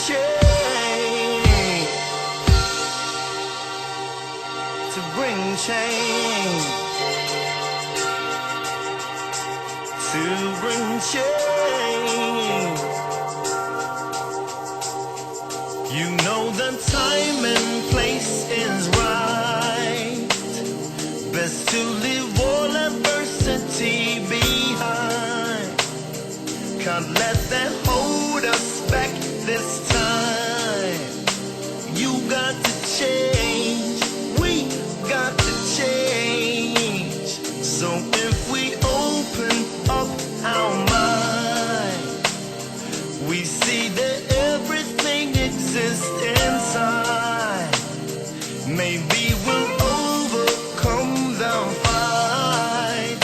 change, to bring change, to bring change. You know the time and place is right. Best to leave all adversity behind. Can't let that hold us back this time. You got to change, we got to change. So if we open up our mind, we see that everything exists inside. Maybe we'll overcome the fight.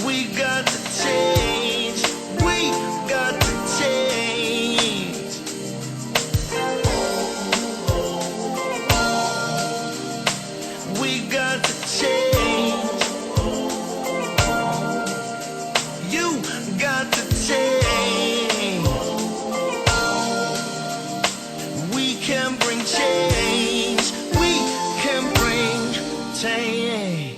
We got to change, we got to change. We got to change. You got to change. We can bring change. We can bring change.